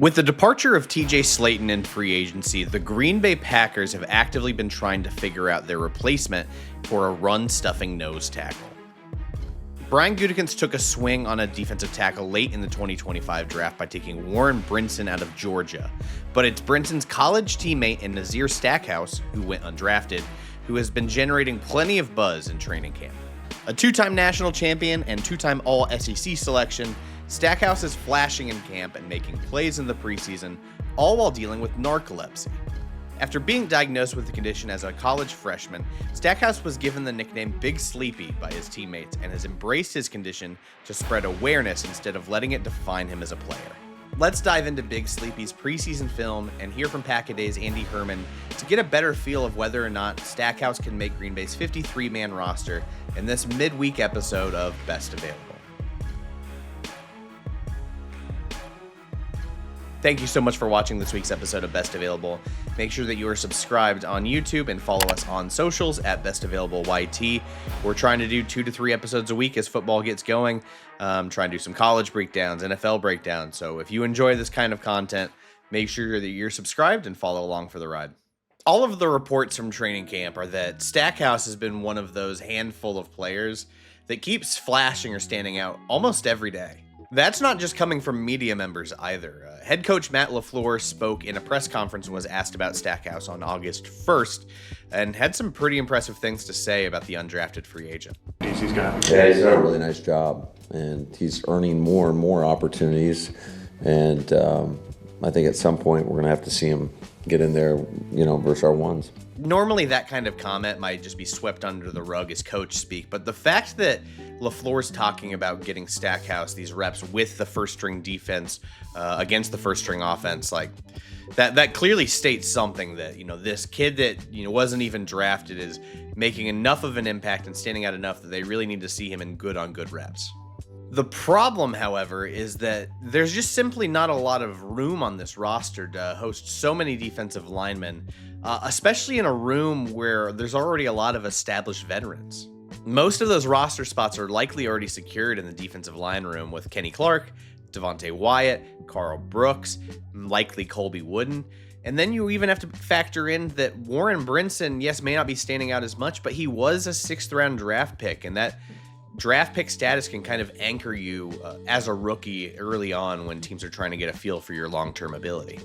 With the departure of TJ Slaton in free agency, the Green Bay Packers have actively been trying to figure out their replacement for a run-stuffing nose tackle. Brian Gutekunst took a swing on a defensive tackle late in the 2025 draft by taking Warren Brinson out of Georgia, but it's Brinson's college teammate and Nazir Stackhouse, who went undrafted, who has been generating plenty of buzz in training camp. A two-time national champion and two-time All-SEC selection, Stackhouse is flashing in camp and making plays in the preseason, all while dealing with narcolepsy. After being diagnosed with the condition as a college freshman, Stackhouse was given the nickname Big Sleepy by his teammates and has embraced his condition to spread awareness instead of letting it define him as a player. Let's dive into Big Sleepy's preseason film and hear from Pack-A-Day's Andy Herman to get a better feel of whether or not Stackhouse can make Green Bay's 53-man roster in this midweek episode of Best Available. Thank you so much for watching this week's episode of Best Available. Make sure that you are subscribed on YouTube and follow us on socials at Best Available YT. We're trying to do 2 to 3 episodes a week as football gets going. Trying to do some college breakdowns, NFL breakdowns. So if you enjoy this kind of content, make sure that you're subscribed and follow along for the ride. All of the reports from training camp are that Stackhouse has been one of those handful of players that keeps flashing or standing out almost every day. That's not just coming from media members either. Head coach Matt LaFleur spoke in a press conference and was asked about Stackhouse on August 1st and had some pretty impressive things to say about the undrafted free agent. He's done a really nice job, and he's earning more and more opportunities. And I think at some point we're going to have to see him get in there, versus our ones. Normally that kind of comment might just be swept under the rug as coach speak, but the fact that LaFleur's talking about getting Stackhouse these reps with the first string defense against the first string offense, like that clearly states something that, this kid that, wasn't even drafted is making enough of an impact and standing out enough that they really need to see him in good on good reps. The problem, however, is that there's just simply not a lot of room on this roster to host so many defensive linemen, especially in a room where there's already a lot of established veterans. Most of those roster spots are likely already secured in the defensive line room with Kenny Clark, Devontae Wyatt, Carl Brooks, likely Colby Wooden. And then you even have to factor in that Warren Brinson, yes, may not be standing out as much, but he was a 6th round draft pick, and that draft pick status can kind of anchor you as a rookie early on when teams are trying to get a feel for your long-term ability.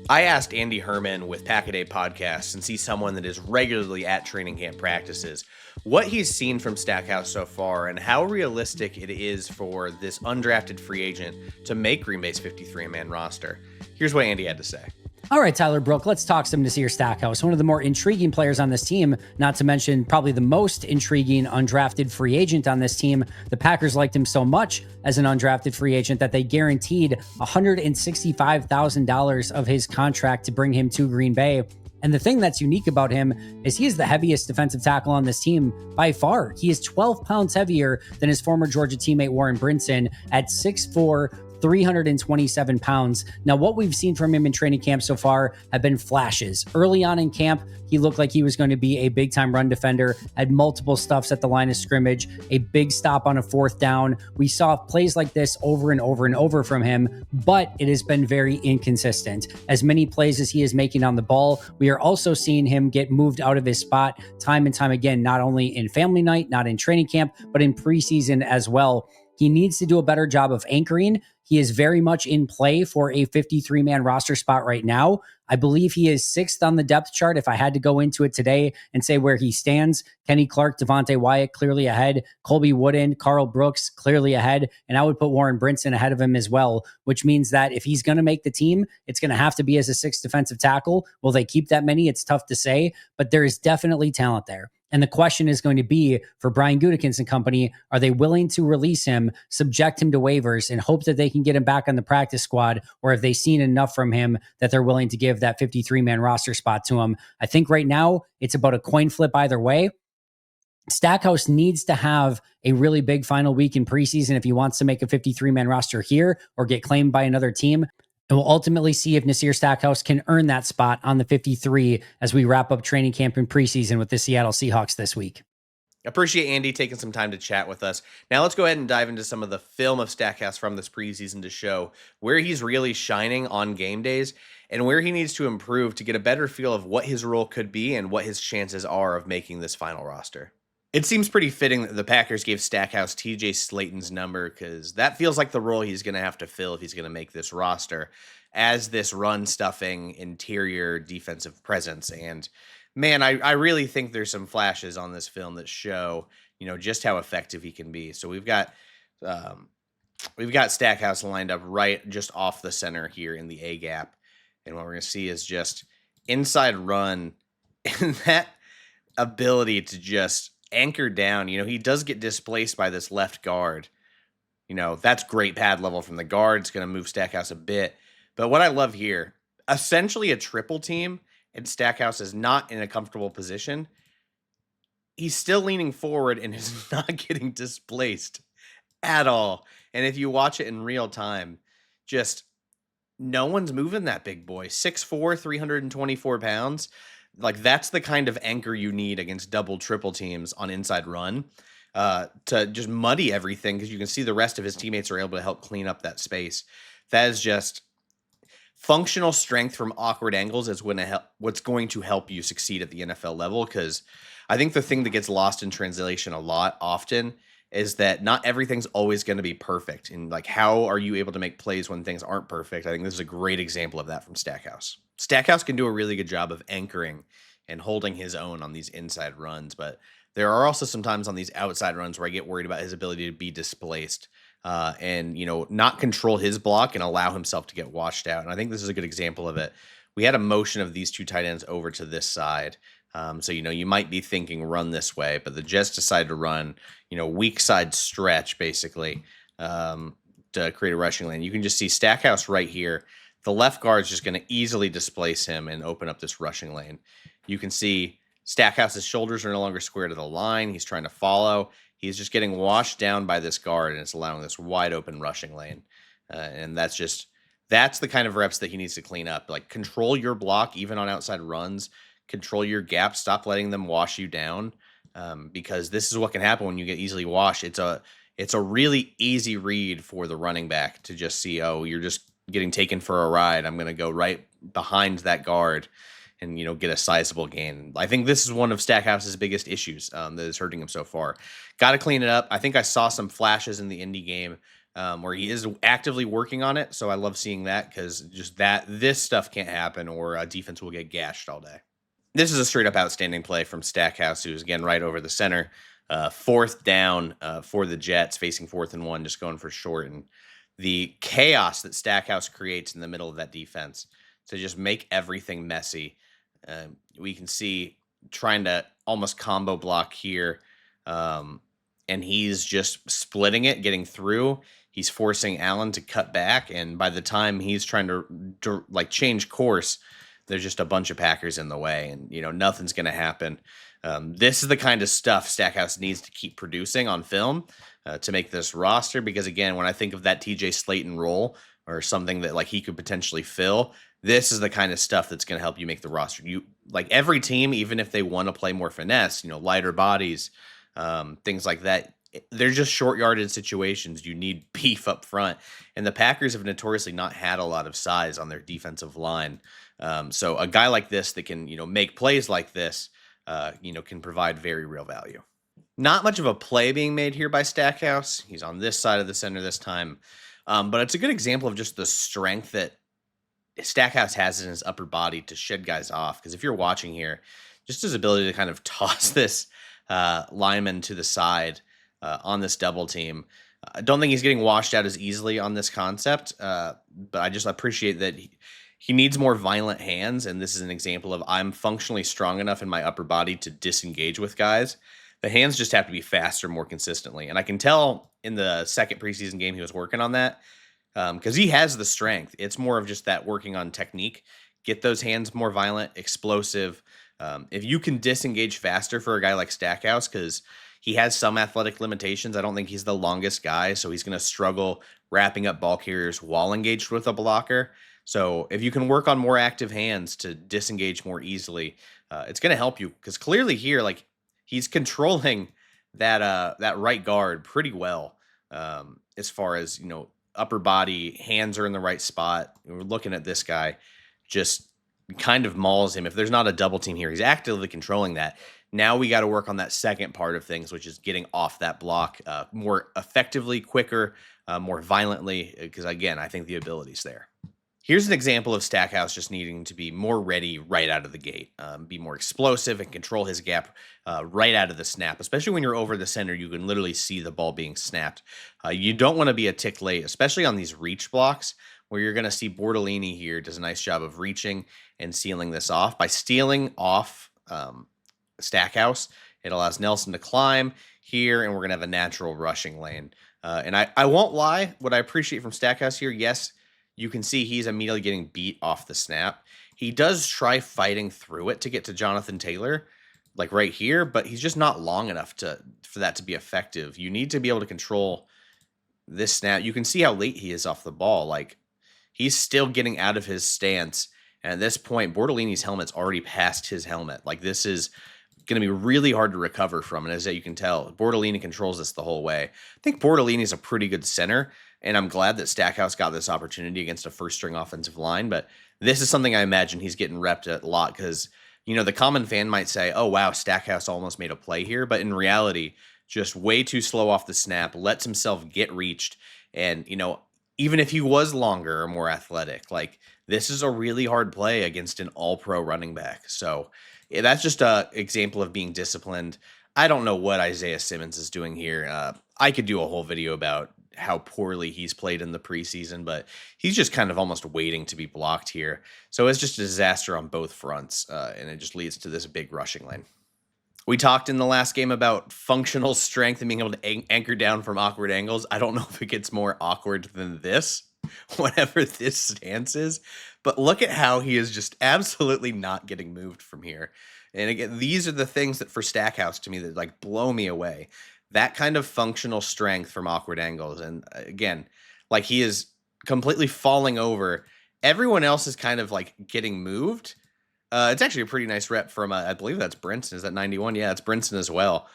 I asked Andy Herman with Pack-A-Day Podcast, since he's someone that is regularly at training camp practices, what he's seen from Stackhouse so far and how realistic it is for this undrafted free agent to make Green Bay's 53-man roster. Here's what Andy had to say. All right, Tyler Brook, let's talk some Nazir Stackhouse, one of the more intriguing players on this team, not to mention probably the most intriguing undrafted free agent on this team. The Packers liked him so much as an undrafted free agent that they guaranteed $165,000 of his contract to bring him to Green Bay. And the thing that's unique about him is he is the heaviest defensive tackle on this team by far. He is 12 pounds heavier than his former Georgia teammate Warren Brinson at 6'4", 327 pounds. Now, what we've seen from him in training camp so far have been flashes. Early on in camp, he looked like he was going to be a big-time run defender, had multiple stuffs at the line of scrimmage, a big stop on a 4th down. We saw plays like this over and over and over from him, but it has been very inconsistent. As many plays as he is making on the ball, we are also seeing him get moved out of his spot time and time again, not only in family night, not in training camp, but in preseason as well. He needs to do a better job of anchoring. He is very much in play for a 53-man roster spot right now. I believe he is 6th on the depth chart. If I had to go into it today and say where he stands, Kenny Clark, Devontae Wyatt clearly ahead, Colby Wooden, Carl Brooks clearly ahead, and I would put Warren Brinson ahead of him as well, which means that if he's going to make the team, it's going to have to be as a 6th defensive tackle. Will they keep that many? It's tough to say, but there is definitely talent there. And the question is going to be for Brian Gutekunst and company, are they willing to release him, subject him to waivers, and hope that they can get him back on the practice squad? Or have they seen enough from him that they're willing to give that 53-man roster spot to him? I think right now it's about a coin flip either way. Stackhouse needs to have a really big final week in preseason if he wants to make a 53-man roster here or get claimed by another team. And we'll ultimately see if Nazir Stackhouse can earn that spot on the 53 as we wrap up training camp in preseason with the Seattle Seahawks this week. Appreciate Andy taking some time to chat with us. Now let's go ahead and dive into some of the film of Stackhouse from this preseason to show where he's really shining on game days and where he needs to improve to get a better feel of what his role could be and what his chances are of making this final roster. It seems pretty fitting that the Packers gave Stackhouse TJ Slayton's number because that feels like the role he's going to have to fill if he's going to make this roster as this run-stuffing interior defensive presence. And man, I really think there's some flashes on this film that show, just how effective he can be. So we've got Stackhouse lined up right just off the center here in the A gap. And what we're going to see is just inside run and that ability to just anchor down. He does get displaced by this left guard. That's great pad level from the guard. It's going to move Stackhouse a bit. But what I love here, essentially a triple team, and Stackhouse is not in a comfortable position. He's still leaning forward and is not getting displaced at all. And if you watch it in real time, just no one's moving that big boy. 6'4", 324 pounds. Like, that's the kind of anchor you need against double, triple teams on inside run to just muddy everything, because you can see the rest of his teammates are able to help clean up that space. That is just functional strength from awkward angles is what's going to help you succeed at the NFL level, because I think the thing that gets lost in translation often is that not everything's always going to be perfect. And like, how are you able to make plays when things aren't perfect? I think this is a great example of that from Stackhouse. Stackhouse can do a really good job of anchoring and holding his own on these inside runs, but there are also some times on these outside runs where I get worried about his ability to be displaced and not control his block and allow himself to get washed out. And I think this is a good example of it. We had a motion of these two tight ends over to this side. So, you might be thinking run this way, but the Jets decided to run, weak side stretch, basically, to create a rushing lane. You can just see Stackhouse right here. The left guard is just going to easily displace him and open up this rushing lane. You can see Stackhouse's shoulders are no longer square to the line. He's trying to follow. He's just getting washed down by this guard, and it's allowing this wide open rushing lane. And that's the kind of reps that he needs to clean up. Like, control your block, even on outside runs. Control your gap. Stop letting them wash you down, because this is what can happen when you get easily washed. It's a really easy read for the running back to just see, oh, you're just getting taken for a ride. I'm going to go right behind that guard and get a sizable gain. I think this is one of Stackhouse's biggest issues that is hurting him so far. Got to clean it up. I think I saw some flashes in the Indy game where he is actively working on it. So I love seeing that, because this stuff can't happen or a defense will get gashed all day. This is a straight up outstanding play from Stackhouse, who's again right over the center. Fourth down for the Jets, facing 4th and 1, just going for short. And the chaos that Stackhouse creates in the middle of that defense to just make everything messy. We can see trying to almost combo block here. And he's just splitting it, getting through. He's forcing Allen to cut back. And by the time he's trying to change course, there's just a bunch of Packers in the way, and nothing's going to happen. This is the kind of stuff Stackhouse needs to keep producing on film to make this roster, because again, when I think of that TJ Slayton role or something that he could potentially fill, this is the kind of stuff that's going to help you make the roster. Every team, even if they want to play more finesse, lighter bodies, things like that, they're just short yarded situations. You need beef up front, and the Packers have notoriously not had a lot of size on their defensive line. So a guy like this that can, make plays like this, can provide very real value. Not much of a play being made here by Stackhouse. He's on this side of the center this time. But it's a good example of just the strength that Stackhouse has in his upper body to shed guys off. Because if you're watching here, just his ability to kind of toss this lineman to the side on this double team. I don't think he's getting washed out as easily on this concept, but I just appreciate that he needs more violent hands, and this is an example of I'm functionally strong enough in my upper body to disengage with guys. The hands just have to be faster more consistently, and I can tell in the second preseason game he was working on that because he has the strength. It's more of just that working on technique. Get those hands more violent, explosive. If you can disengage faster for a guy like Stackhouse, because he has some athletic limitations. I don't think he's the longest guy, so he's going to struggle wrapping up ball carriers while engaged with a blocker. So if you can work on more active hands to disengage more easily, it's going to help you, because clearly here, he's controlling that right guard pretty well, as far as, upper body, hands are in the right spot. We're looking at this guy, just kind of mauls him. If there's not a double team here, he's actively controlling that. Now we got to work on that second part of things, which is getting off that block more effectively, quicker, more violently, because again, I think the ability's there. Here's an example of Stackhouse just needing to be more ready right out of the gate, be more explosive and control his gap right out of the snap. Especially when you're over the center, you can literally see the ball being snapped. You don't want to be a tick late, especially on these reach blocks, where you're going to see Bortolini here does a nice job of reaching and sealing this off. By stealing off Stackhouse, it allows Nelson to climb here, and we're going to have a natural rushing lane. And I won't lie, what I appreciate from Stackhouse here, yes, you can see he's immediately getting beat off the snap. He does try fighting through it to get to Jonathan Taylor, like right here, but he's just not long enough for that to be effective. You need to be able to control this snap. You can see how late he is off the ball. Like, he's still getting out of his stance. And at this point, Bortolini's helmet's already past his helmet. Like, this is going to be really hard to recover from. And as you can tell, Bortolini controls this the whole way. I think Bortolini's a pretty good center, and I'm glad that Stackhouse got this opportunity against a first-string offensive line. But this is something I imagine he's getting repped a lot because, the common fan might say, oh, wow, Stackhouse almost made a play here. But in reality, just way too slow off the snap, lets himself get reached. And, even if he was longer or more athletic, like, this is a really hard play against an all-pro running back. So that's just an example of being disciplined. I don't know what Isaiah Simmons is doing here. I could do a whole video about how poorly he's played in the preseason, but he's just kind of almost waiting to be blocked here. So it's just a disaster on both fronts, and it just leads to this big rushing lane. We talked in the last game about functional strength and being able to anchor down from awkward angles. I don't know if it gets more awkward than this, whatever this stance is, but look at how he is just absolutely not getting moved from here. And again, these are the things that for Stackhouse to me that like blow me away. That kind of functional strength from awkward angles. And again, like, he is completely falling over. Everyone else is kind of like getting moved. It's actually a pretty nice rep from, I believe that's Brinson. Is that 91? Yeah, it's Brinson as well.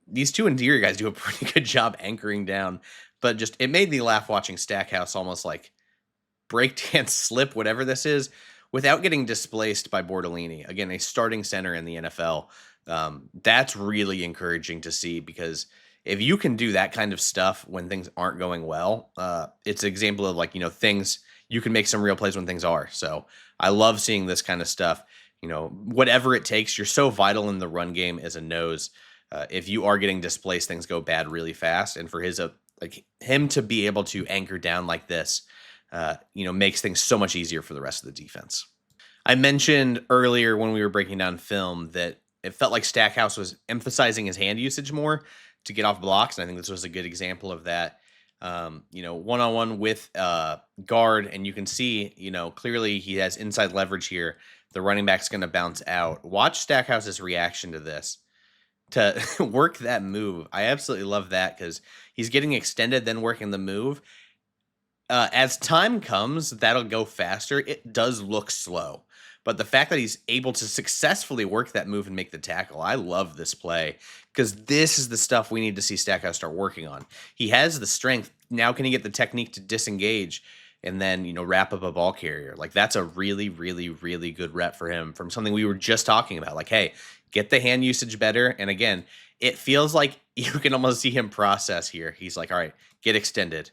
These two interior guys do a pretty good job anchoring down, but just, it made me laugh watching Stackhouse almost like breakdance slip, whatever this is, without getting displaced by Bortolini. Again, a starting center in the NFL. That's really encouraging to see, because if you can do that kind of stuff when things aren't going well, it's an example of like, things, you can make some real plays when things are. So I love seeing this kind of stuff. Whatever it takes, you're so vital in the run game as a nose. If you are getting displaced, things go bad really fast. And for him to be able to anchor down like this, makes things so much easier for the rest of the defense. I mentioned earlier when we were breaking down film that it felt like Stackhouse was emphasizing his hand usage more to get off blocks, and I think this was a good example of that. One-on-one with guard, and you can see, clearly he has inside leverage here. The running back's going to bounce out. Watch Stackhouse's reaction to this, to work that move. I absolutely love that because he's getting extended, then working the move. As time comes, that'll go faster. It does look slow. But the fact that he's able to successfully work that move and make the tackle, I love this play because this is the stuff we need to see Stackhouse start working on. He has the strength. Now can he get the technique to disengage and then, wrap up a ball carrier? Like, that's a really, really, really good rep for him from something we were just talking about. Like, hey, get the hand usage better. And again, it feels like you can almost see him process here. He's like, all right, get extended,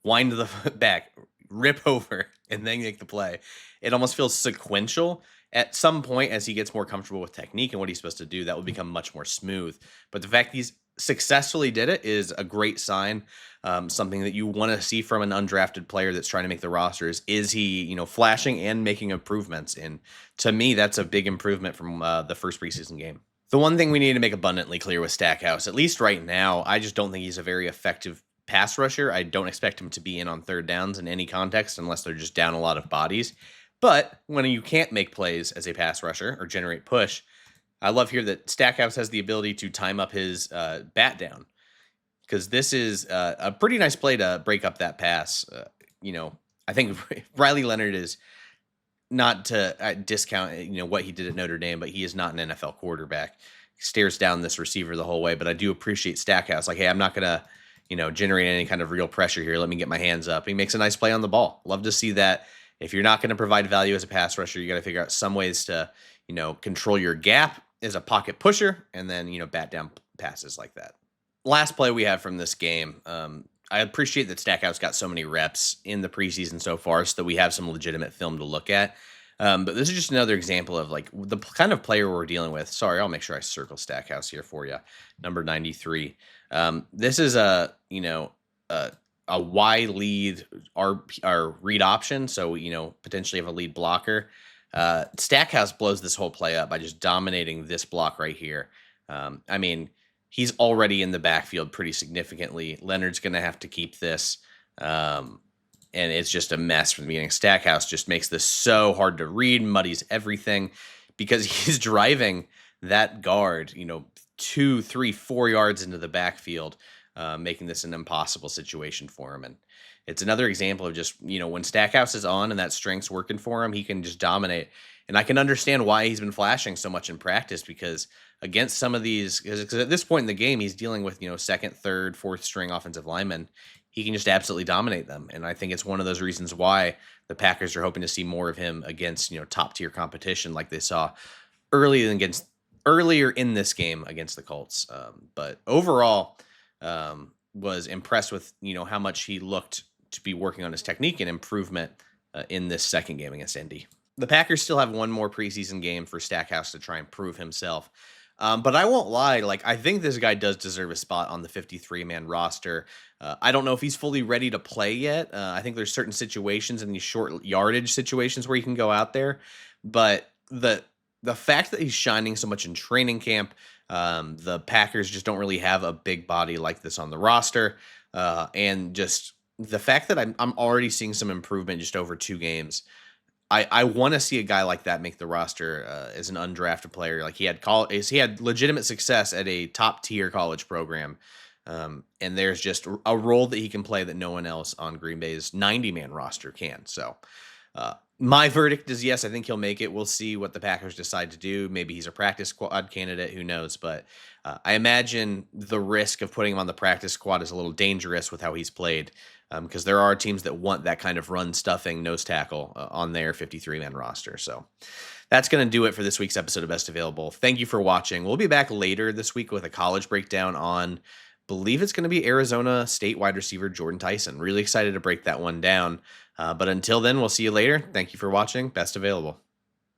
wind to the back, rip over, and then make the play. It almost feels sequential. At some point, as he gets more comfortable with technique and what he's supposed to do, that will become much more smooth. But the fact he's successfully did it is a great sign. Something that you want to see from an undrafted player that's trying to make the rosters. Is he, flashing and making improvements? And to me, that's a big improvement from the first preseason game. The one thing we need to make abundantly clear with Stackhouse, at least right now, I just don't think he's a very effective pass rusher. I don't expect him to be in on third downs in any context unless they're just down a lot of bodies. But when you can't make plays as a pass rusher or generate push, I love here that Stackhouse has the ability to time up his bat down, because this is a pretty nice play to break up that pass. I think Riley Leonard is, not to discount what he did at Notre Dame, but he is not an NFL quarterback, stares down this receiver the whole way. But I do appreciate Stackhouse. Like, hey, I'm not going to, generate any kind of real pressure here. Let me get my hands up. He makes a nice play on the ball. Love to see that. If you're not going to provide value as a pass rusher, you got to figure out some ways to, control your gap as a pocket pusher and then, bat down passes like that. Last play we have from this game. I appreciate that Stackhouse got so many reps in the preseason so far so that we have some legitimate film to look at. But this is just another example of like the kind of player we're dealing with. Sorry, I'll make sure I circle Stackhouse here for you. Number 93. This is a Y lead our read option. So, potentially have a lead blocker. Stackhouse blows this whole play up by just dominating this block right here. He's already in the backfield pretty significantly. Leonard's going to have to keep this. And it's just a mess from the beginning. Stackhouse just makes this so hard to read, muddies everything because he's driving that guard, 2, 3, 4 yards into the backfield, making this an impossible situation for him. And it's another example of just, when Stackhouse is on and that strength's working for him, he can just dominate. And I can understand why he's been flashing so much in practice because against some of these, because at this point in the game, he's dealing with, second, third, fourth string offensive linemen. He can just absolutely dominate them. And I think it's one of those reasons why the Packers are hoping to see more of him against, top tier competition like they saw earlier in this game against the Colts. But overall, was impressed with, how much he looked to be working on his technique and improvement in this second game against Indy. The Packers still have one more preseason game for Stackhouse to try and prove himself. But I won't lie, I think this guy does deserve a spot on the 53-man roster. I don't know if he's fully ready to play yet. I think there's certain situations in these short yardage situations where he can go out there. But the fact that he's shining so much in training camp, the Packers just don't really have a big body like this on the roster. And just the fact that I'm already seeing some improvement just over 2 games. I want to see a guy like that make the roster as an undrafted player. Like he had legitimate success at a top tier college program. And there's just a role that he can play that no one else on Green Bay's 90-man roster can. So my verdict is yes, I think he'll make it. We'll see what the Packers decide to do. Maybe he's a practice squad candidate. Who knows? But I imagine the risk of putting him on the practice squad is a little dangerous with how he's played. Because there are teams that want that kind of run stuffing nose tackle on their 53-man roster. So that's going to do it for this week's episode of Best Available. Thank you for watching. We'll be back later this week with a college breakdown on, believe it's going to be Arizona State wide receiver Jordan Tyson. Really excited to break that one down. But until then, we'll see you later. Thank you for watching. Best Available.